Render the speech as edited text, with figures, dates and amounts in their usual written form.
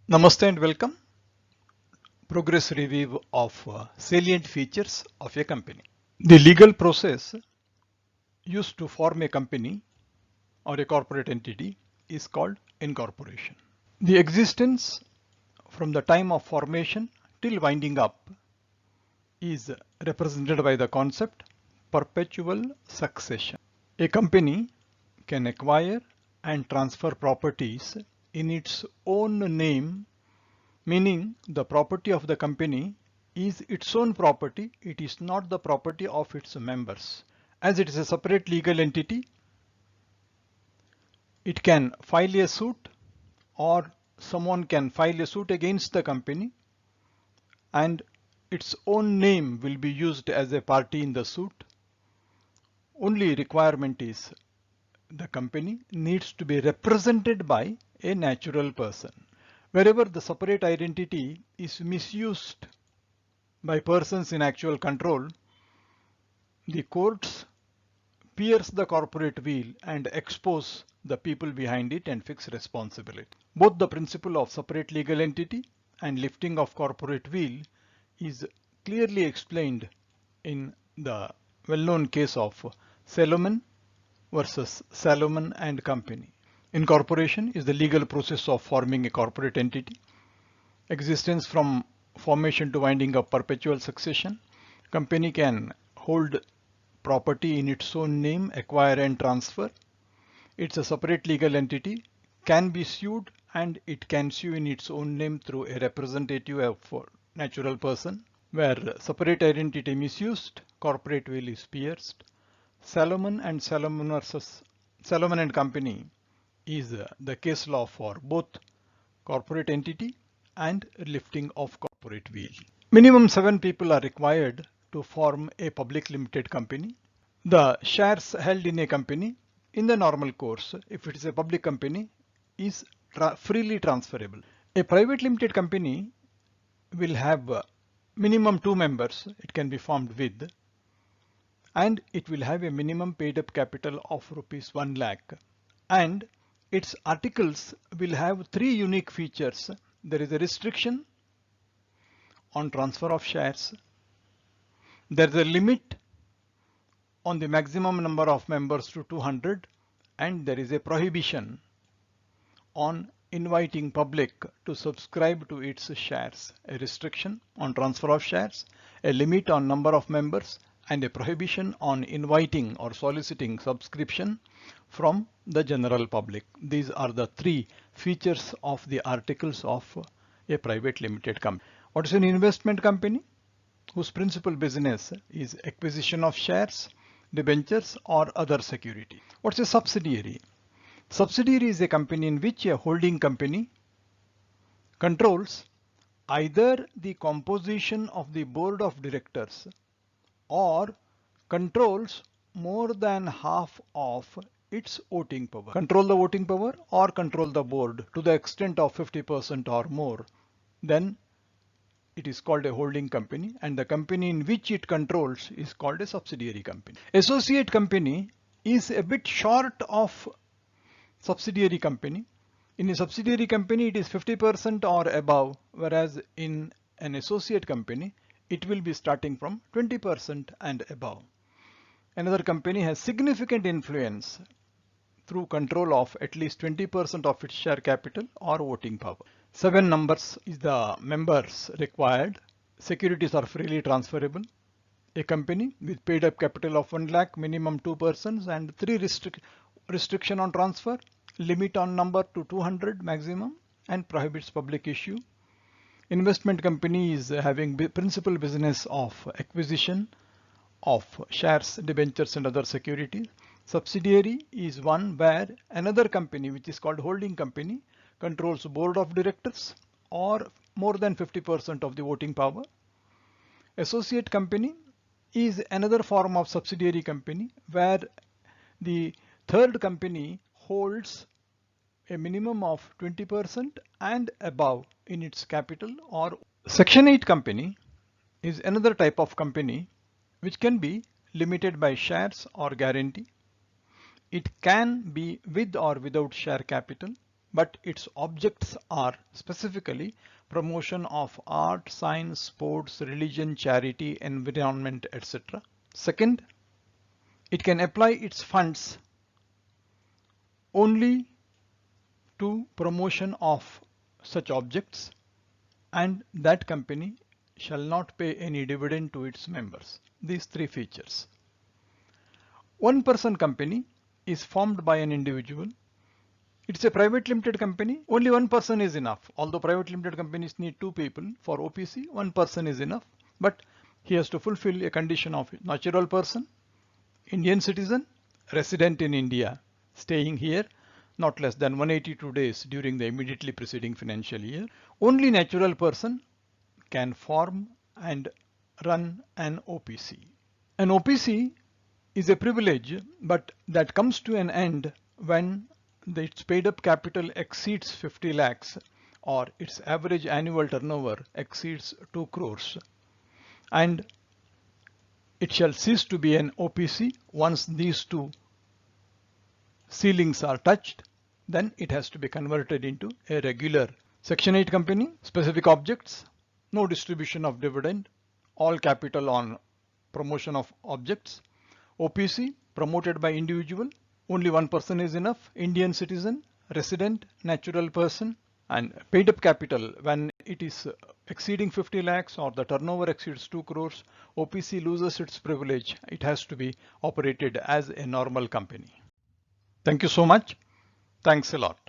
Namaste and welcome. Progress review of salient features of a company. The legal process used to form a company or a corporate entity is called incorporation. The existence from the time of formation till winding up is represented by the concept perpetual succession. A company can acquire and transfer properties in its own name, meaning the property of the company is its own property, it is not the property of its members. As it is a separate legal entity, it can file a suit or someone can file a suit against the company and its own name will be used as a party in the suit. Only requirement is the company needs to be represented by a natural person. Wherever the separate identity is misused by persons in actual control, the courts pierce the corporate wheel and expose the people behind it and fix responsibility. Both the principle of separate legal entity and lifting of corporate wheel is clearly explained in the well-known case of Salomon versus Salomon and Company. Incorporation is the legal process of forming a corporate entity. Existence from formation to winding up perpetual succession. Company can hold property in its own name, acquire and transfer. It's a separate legal entity, can be sued and it can sue in its own name through a representative of a natural person. Where separate identity misused, corporate will is pierced. Salomon and Salomon versus Salomon and Company is the case law for both corporate entity and lifting of corporate wheel. Minimum 7 people are required to form a public limited company. The shares held in a company in the normal course, if it is a public company, is freely transferable. A private limited company will have minimum 2 members it can be formed with, and it will have a minimum paid up capital of rupees 1 lakh, and its articles will have 3 unique features. There is a restriction on transfer of shares. There is a limit on the maximum number of members to 200, and there is a prohibition on inviting public to subscribe to its shares. A restriction on transfer of shares, a limit on number of members, and a prohibition on inviting or soliciting subscription from the general public. These are the 3 features of the articles of a private limited company. What is an investment company? Whose principal business is acquisition of shares, debentures or other security. What's a subsidiary? Subsidiary is a company in which a holding company controls either the composition of the board of directors or controls more than half of its voting power. Control the voting power or control the board to the extent of 50% or more, then it is called a holding company, and the company in which it controls is called a subsidiary company. Associate company is a bit short of subsidiary company. In a subsidiary company, it is 50% or above, whereas in an associate company, it will be starting from 20% and above. Another company has significant influence through control of at least 20% of its share capital or voting power. 7 numbers is the members required. Securities are freely transferable. A company with paid up capital of 1 lakh, minimum 2 persons, and 3 restriction on transfer, limit on number to 200 maximum, and prohibits public issue. Investment company is having principal business of acquisition of shares, debentures and other securities. Subsidiary is one where another company, which is called holding company, controls board of directors or more than 50% of the voting power. Associate company is another form of subsidiary company where the third company holds a minimum of 20% and above in its capital. Or Section 8 company is another type of company which can be limited by shares or guarantee. It can be with or without share capital. but its objects are specifically promotion of art, science, sports, religion, charity, environment, etc. Second, it can apply its funds only to promotion of such objects, and that company shall not pay any dividend to its members. These three features. One person company is formed by an individual. It's a private limited company. Only one person is enough. Although private limited companies need two people, for OPC, one person is enough. But he has to fulfill a condition of natural person, Indian citizen, resident in India, staying here not less than 182 days during the immediately preceding financial year. Only natural person can form and run an OPC. An OPC is a privilege, but that comes to an end when its paid up capital exceeds 50 lakhs or its average annual turnover exceeds 2 crores. And it shall cease to be an OPC once these two ceilings are touched. Then it has to be converted into a regular Section 8 company. Specific objects: no distribution of dividend, all capital on promotion of objects. OPC, promoted by individual, only one person is enough, Indian citizen, resident, natural person. And paid up capital, when it is exceeding 50 lakhs or the turnover exceeds 2 crores, OPC loses its privilege. It has to be operated as a normal company. Thank you so much. Thanks a lot.